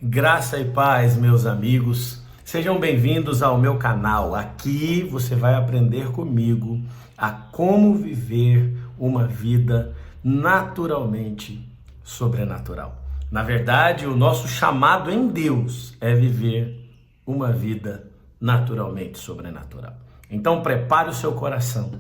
Graça e paz, meus amigos. Sejam bem-vindos ao meu canal. Aqui você vai aprender comigo a como viver uma vida naturalmente sobrenatural. Na verdade, o nosso chamado em Deus é viver uma vida naturalmente sobrenatural. Então, prepare o seu coração,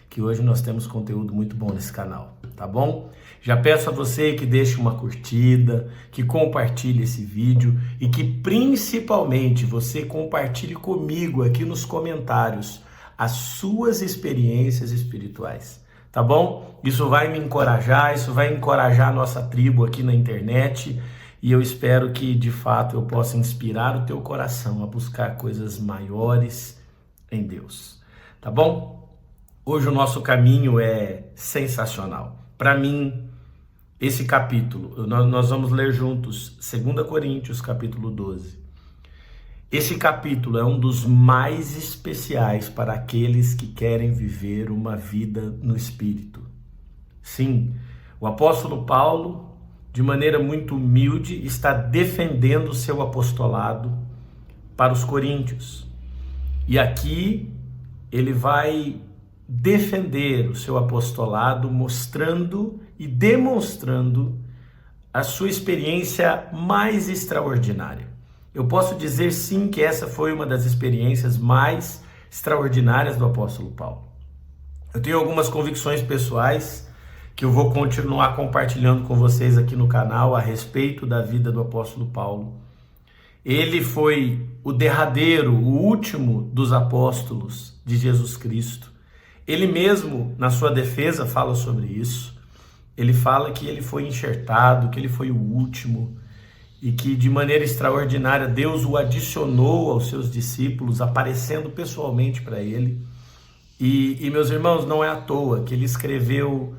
que hoje nós temos conteúdo muito bom nesse canal, tá bom? Já peço a você que deixe uma curtida, que compartilhe esse vídeo e que principalmente você compartilhe comigo aqui nos comentários as suas experiências espirituais, tá bom? Isso vai me encorajar, isso vai encorajar a nossa tribo aqui na internet e eu espero que de fato eu possa inspirar o teu coração a buscar coisas maiores em Deus, tá bom? Hoje o nosso caminho é sensacional. Para mim, esse capítulo, nós vamos ler juntos 2 Coríntios, capítulo 12. Esse capítulo é um dos mais especiais para aqueles que querem viver uma vida no Espírito. Sim, o apóstolo Paulo, de maneira muito humilde, está defendendo o seu apostolado para os coríntios. E aqui ele vai defender o seu apostolado, mostrando e demonstrando a sua experiência mais extraordinária. Eu posso dizer sim que essa foi uma das experiências mais extraordinárias do apóstolo Paulo. Eu tenho algumas convicções pessoais que eu vou continuar compartilhando com vocês aqui no canal a respeito da vida do apóstolo Paulo. Ele foi o derradeiro, o último dos apóstolos de Jesus Cristo. Ele mesmo, na sua defesa, fala sobre isso. Ele fala que ele foi enxertado, que ele foi o último e que de maneira extraordinária Deus o adicionou aos seus discípulos, aparecendo pessoalmente para ele. E meus irmãos, não é à toa que ele escreveu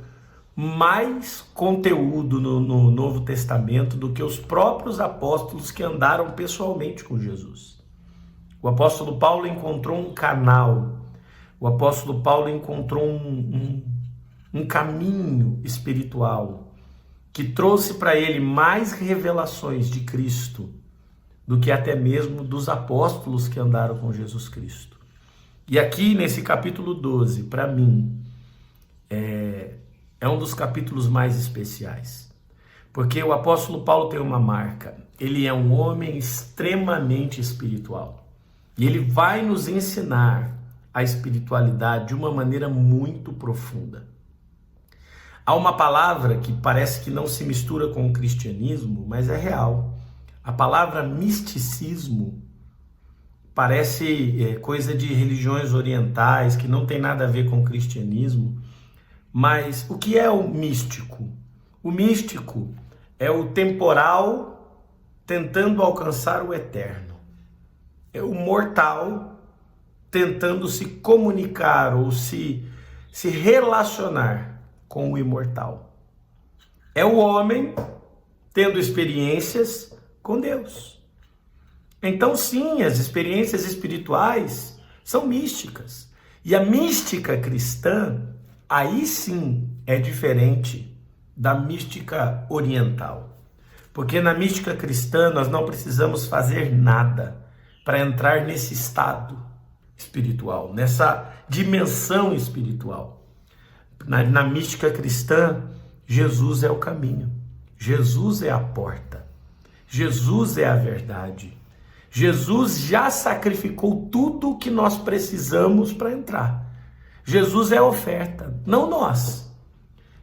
mais conteúdo no Novo Testamento do que os próprios apóstolos que andaram pessoalmente com Jesus. O apóstolo Paulo encontrou um canal, o apóstolo Paulo encontrou um caminho espiritual que trouxe para ele mais revelações de Cristo do que até mesmo dos apóstolos que andaram com Jesus Cristo. E aqui nesse capítulo 12, para mim, é um dos capítulos mais especiais, porque o apóstolo Paulo tem uma marca: ele é um homem extremamente espiritual e ele vai nos ensinar a espiritualidade de uma maneira muito profunda. Há uma palavra que parece que não se mistura com o cristianismo, mas é real. A palavra misticismo parece coisa de religiões orientais, que não tem nada a ver com o cristianismo. Mas o que é o místico? O místico é o temporal tentando alcançar o eterno. É o mortal tentando se comunicar ou se relacionar com o imortal. É o homem tendo experiências com Deus. Então, sim, as experiências espirituais são místicas. E a mística cristã, aí sim, é diferente da mística oriental. Porque na mística cristã nós não precisamos fazer nada para entrar nesse estado espiritual, nessa dimensão espiritual. Na mística cristã, Jesus é o caminho, Jesus é a porta, Jesus é a verdade. Jesus já sacrificou tudo o que nós precisamos para entrar. Jesus é a oferta, não nós.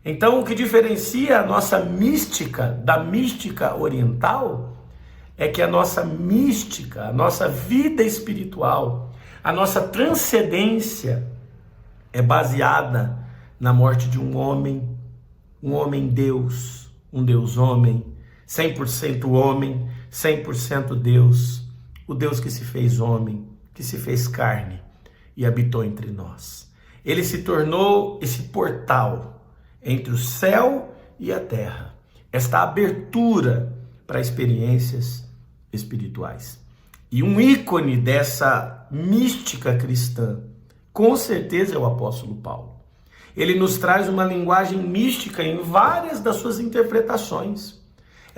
Então, o que diferencia a nossa mística da mística oriental é que a nossa mística, a nossa vida espiritual, a nossa transcendência é baseada na morte de um homem Deus, um Deus homem, 100% homem, 100% Deus, o Deus que se fez homem, que se fez carne e habitou entre nós. Ele se tornou esse portal entre o céu e a terra, esta abertura para experiências espirituais. E um ícone dessa mística cristã, com certeza, é o apóstolo Paulo. Ele nos traz uma linguagem mística em várias das suas interpretações.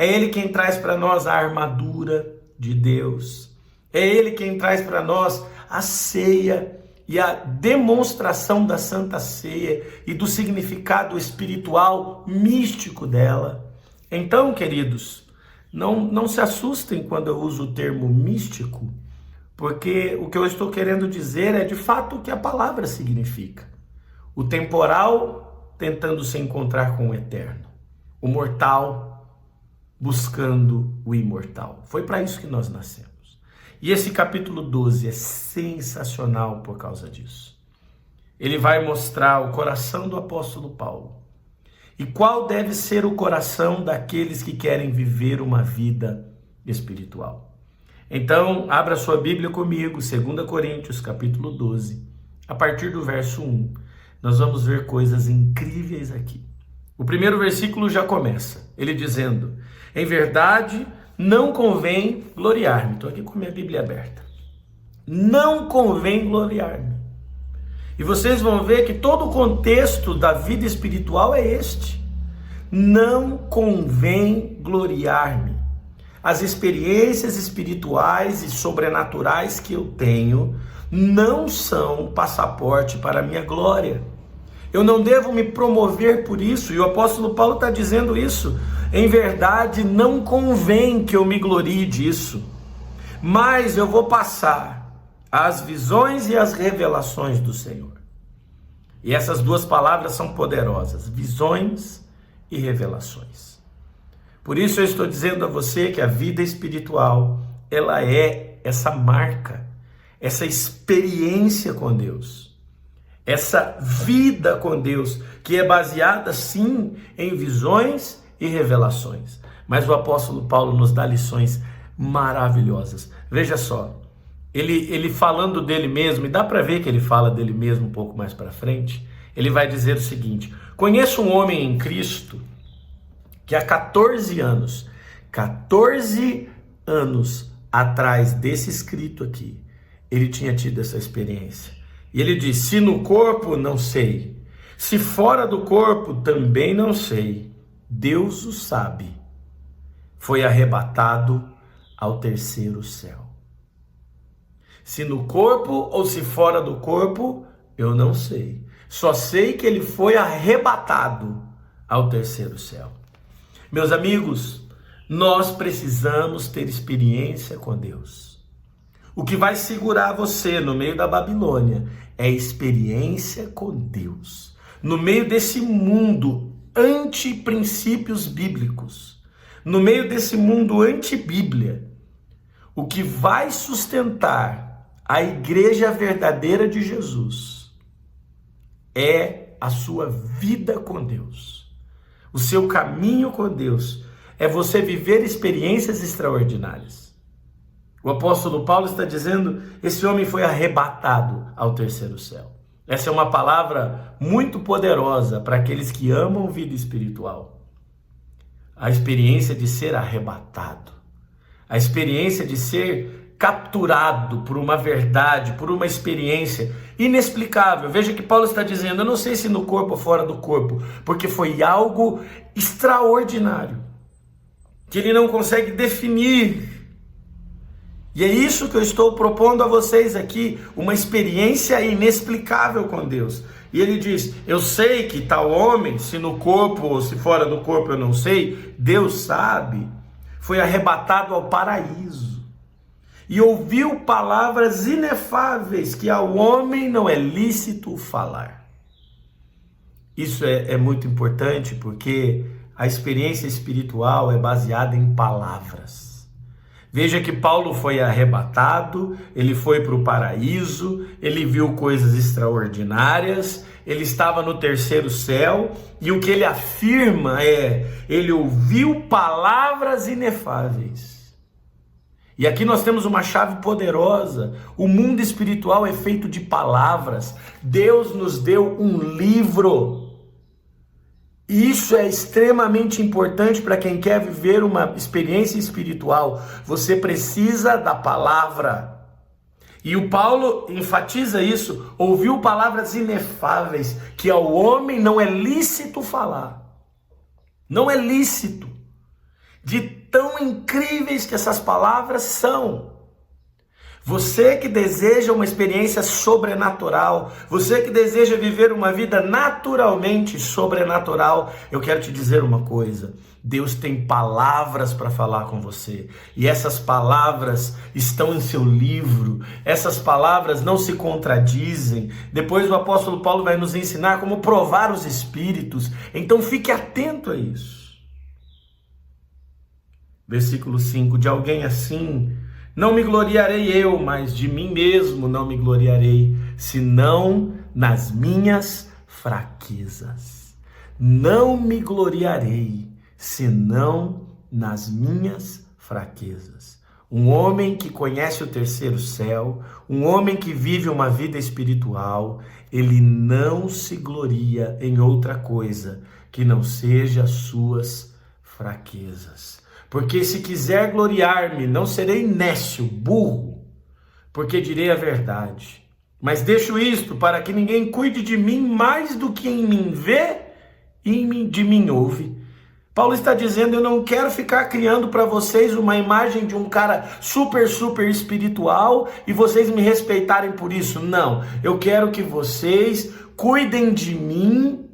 É Ele quem traz para nós a armadura de Deus. É Ele quem traz para nós a ceia e a demonstração da Santa Ceia e do significado espiritual místico dela. Então, queridos, não se assustem quando eu uso o termo místico, porque o que eu estou querendo dizer é de fato o que a palavra significa. O temporal tentando se encontrar com o eterno. O mortal buscando o imortal. Foi para isso que nós nascemos. E esse capítulo 12 é sensacional por causa disso. Ele vai mostrar o coração do apóstolo Paulo. E qual deve ser o coração daqueles que querem viver uma vida espiritual. Então, abra sua Bíblia comigo, 2 Coríntios, capítulo 12. A partir do verso 1, nós vamos ver coisas incríveis aqui. O primeiro versículo já começa, ele dizendo: em verdade, não convém gloriar-me. Estou aqui com minha Bíblia aberta. Não convém gloriar-me. E vocês vão ver que todo o contexto da vida espiritual é este. Não convém gloriar-me. As experiências espirituais e sobrenaturais que eu tenho não são passaporte para a minha glória. Eu não devo me promover por isso, e o apóstolo Paulo está dizendo isso. Em verdade, não convém que eu me glorie disso, mas eu vou passar as visões e as revelações do Senhor. E essas duas palavras são poderosas, visões e revelações. Por isso eu estou dizendo a você que a vida espiritual, ela é essa marca, essa experiência com Deus, essa vida com Deus, que é baseada sim em visões e revelações. Mas o apóstolo Paulo nos dá lições maravilhosas. Veja só, ele falando dele mesmo, e dá para ver que ele fala dele mesmo um pouco mais para frente, ele vai dizer o seguinte: conheço um homem em Cristo que há 14 anos atrás desse escrito aqui, ele tinha tido essa experiência. E ele diz: se no corpo, não sei. Se fora do corpo, também não sei. Deus o sabe. Foi arrebatado ao terceiro céu. Se no corpo ou se fora do corpo, eu não sei. Só sei que ele foi arrebatado ao terceiro céu. Meus amigos, nós precisamos ter experiência com Deus. O que vai segurar você no meio da Babilônia é experiência com Deus. No meio desse mundo anti-princípios bíblicos, no meio desse mundo anti-bíblia, o que vai sustentar a igreja verdadeira de Jesus é a sua vida com Deus. O seu caminho com Deus é você viver experiências extraordinárias. O apóstolo Paulo está dizendo: esse homem foi arrebatado ao terceiro céu. Essa é uma palavra muito poderosa para aqueles que amam vida espiritual. A experiência de ser arrebatado, a experiência de ser capturado por uma verdade, por uma experiência inexplicável. Veja que Paulo está dizendo: eu não sei se no corpo ou fora do corpo, porque foi algo extraordinário, que ele não consegue definir. E é isso que eu estou propondo a vocês aqui, uma experiência inexplicável com Deus. E ele diz: eu sei que tal homem, se no corpo ou se fora do corpo eu não sei, Deus sabe, foi arrebatado ao paraíso e ouviu palavras inefáveis que ao homem não é lícito falar. Isso é muito importante, porque a experiência espiritual é baseada em palavras. Veja que Paulo foi arrebatado, ele foi para o paraíso, ele viu coisas extraordinárias, ele estava no terceiro céu, e o que ele afirma é: ele ouviu palavras inefáveis. E aqui nós temos uma chave poderosa. O mundo espiritual é feito de palavras. Deus nos deu um livro. Isso é extremamente importante para quem quer viver uma experiência espiritual. Você precisa da palavra. E o Paulo enfatiza isso: ouviu palavras inefáveis que ao homem não é lícito falar. Não é lícito. De tão incríveis que essas palavras são. Você que deseja uma experiência sobrenatural, você que deseja viver uma vida naturalmente sobrenatural, eu quero te dizer uma coisa: Deus tem palavras para falar com você, e essas palavras estão em seu livro, essas palavras não se contradizem. Depois o apóstolo Paulo vai nos ensinar como provar os espíritos, então fique atento a isso. Versículo 5, de alguém assim não me gloriarei eu, mas de mim mesmo não me gloriarei, senão nas minhas fraquezas. Não me gloriarei, senão nas minhas fraquezas. Um homem que conhece o terceiro céu, um homem que vive uma vida espiritual, ele não se gloria em outra coisa que não seja as suas fraquezas. Porque se quiser gloriar-me, não serei nécio, burro, porque direi a verdade. Mas deixo isto para que ninguém cuide de mim mais do que em mim vê e de mim ouve. Paulo está dizendo: eu não quero ficar criando para vocês uma imagem de um cara super espiritual e vocês me respeitarem por isso. Não, eu quero que vocês cuidem de mim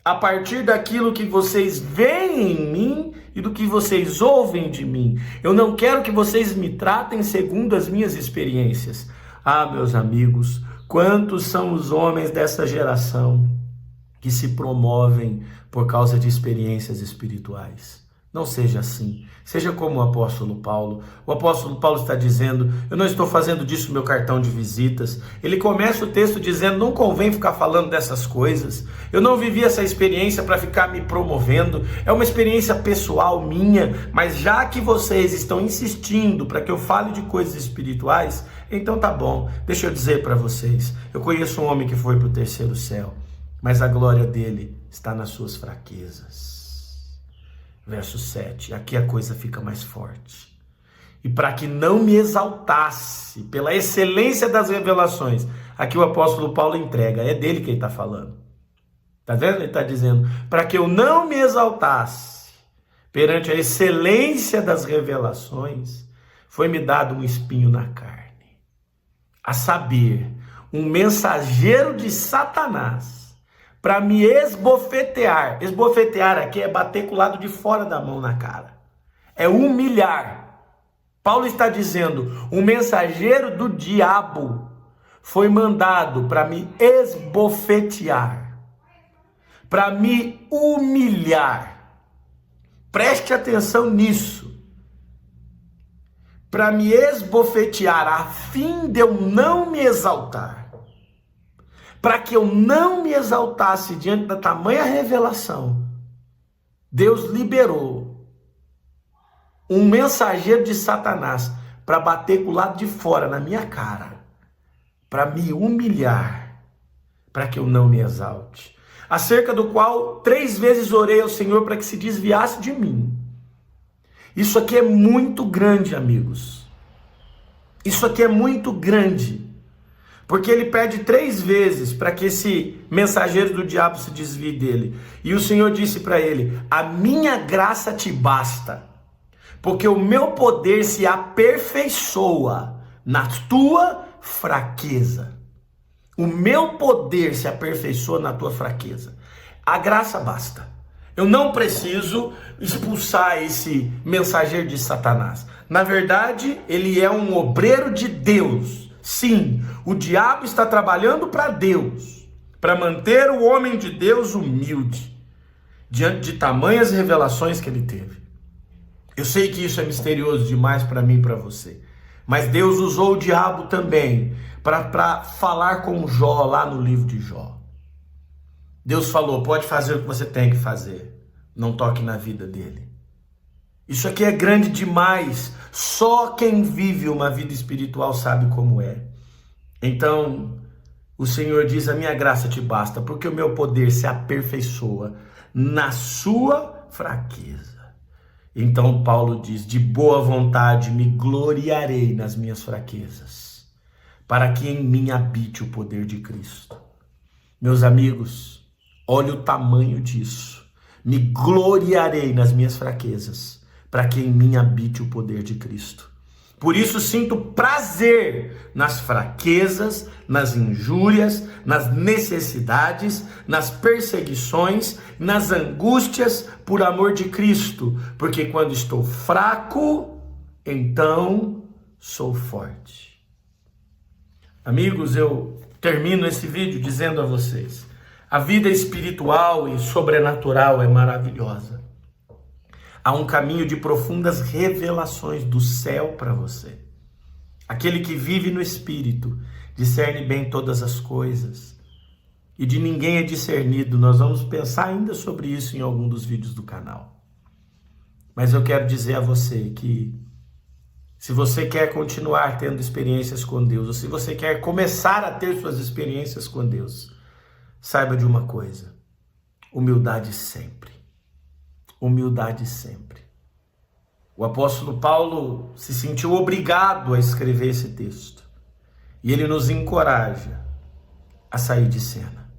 a partir daquilo que vocês veem em mim e do que vocês ouvem de mim. Eu não quero que vocês me tratem segundo as minhas experiências. Ah, meus amigos, quantos são os homens dessa geração que se promovem por causa de experiências espirituais? Não seja assim. Seja como o apóstolo Paulo. O apóstolo Paulo está dizendo: eu não estou fazendo disso meu cartão de visitas. Ele começa o texto dizendo: não convém ficar falando dessas coisas. Eu não vivi essa experiência para ficar me promovendo. É uma experiência pessoal minha. Mas já que vocês estão insistindo para que eu fale de coisas espirituais, então tá bom. Deixa eu dizer para vocês. Eu conheço um homem que foi para o terceiro céu, mas a glória dele está nas suas fraquezas. Verso 7, aqui a coisa fica mais forte. E para que não me exaltasse pela excelência das revelações, aqui o apóstolo Paulo entrega, é dele que ele está falando. Está vendo? Ele está dizendo: para que eu não me exaltasse perante a excelência das revelações, foi-me dado um espinho na carne, a saber, um mensageiro de Satanás, para me esbofetear. Esbofetear aqui é bater com o lado de fora da mão na cara. É humilhar. Paulo está dizendo: um mensageiro do diabo foi mandado para me esbofetear, para me humilhar. Preste atenção nisso. Para me esbofetear, a fim de eu não me exaltar. Para que eu não me exaltasse diante da tamanha revelação, Deus liberou um mensageiro de Satanás para bater com o lado de fora na minha cara, para me humilhar, para que eu não me exalte. Acerca do qual 3 vezes orei ao Senhor para que se desviasse de mim. Isso aqui é muito grande, amigos. Isso aqui é muito grande. Porque ele pede 3 vezes para que esse mensageiro do diabo se desvie dele. E o Senhor disse para ele: a minha graça te basta, porque o meu poder se aperfeiçoa na tua fraqueza. O meu poder se aperfeiçoa na tua fraqueza. A graça basta. Eu não preciso expulsar esse mensageiro de Satanás. Na verdade, ele é um obreiro de Deus. Sim, o diabo está trabalhando para Deus, para manter o homem de Deus humilde, diante de tamanhas revelações que ele teve. Eu sei que isso é misterioso demais para mim e para você, mas Deus usou o diabo também para falar com Jó lá no livro de Jó. Deus falou: pode fazer o que você tem que fazer, não toque na vida dele. Isso aqui é grande demais. Só quem vive uma vida espiritual sabe como é. Então, o Senhor diz: a minha graça te basta, porque o meu poder se aperfeiçoa na sua fraqueza. Então Paulo diz: de boa vontade me gloriarei nas minhas fraquezas, para que em mim habite o poder de Cristo. Meus amigos, olha o tamanho disso. Me gloriarei nas minhas fraquezas, para que em mim habite o poder de Cristo. Por isso sinto prazer nas fraquezas, nas injúrias, nas necessidades, nas perseguições, nas angústias por amor de Cristo, porque quando estou fraco, então sou forte. Amigos, eu termino esse vídeo dizendo a vocês: a vida espiritual e sobrenatural é maravilhosa. Há um caminho de profundas revelações do céu para você. Aquele que vive no Espírito discerne bem todas as coisas. E de ninguém é discernido. Nós vamos pensar ainda sobre isso em algum dos vídeos do canal. Mas eu quero dizer a você que se você quer continuar tendo experiências com Deus, ou se você quer começar a ter suas experiências com Deus, saiba de uma coisa: humildade sempre. Humildade sempre. O apóstolo Paulo se sentiu obrigado a escrever esse texto. E ele nos encoraja a sair de cena.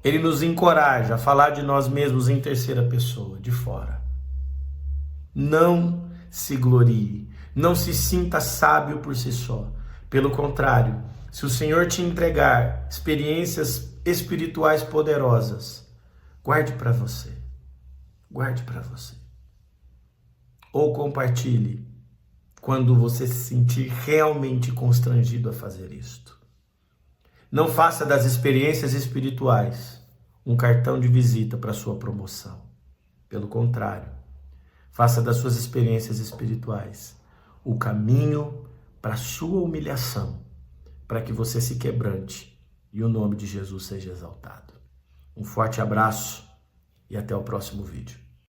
Ele nos encoraja a falar de nós mesmos em terceira pessoa, de fora. Não se glorie. Não se sinta sábio por si só. Pelo contrário, se o Senhor te entregar experiências espirituais poderosas, guarde para você. Guarde para você. Ou compartilhe quando você se sentir realmente constrangido a fazer isto. Não faça das experiências espirituais um cartão de visita para sua promoção. Pelo contrário, faça das suas experiências espirituais o caminho para a sua humilhação, para que você se quebrante e o nome de Jesus seja exaltado. Um forte abraço e até o próximo vídeo.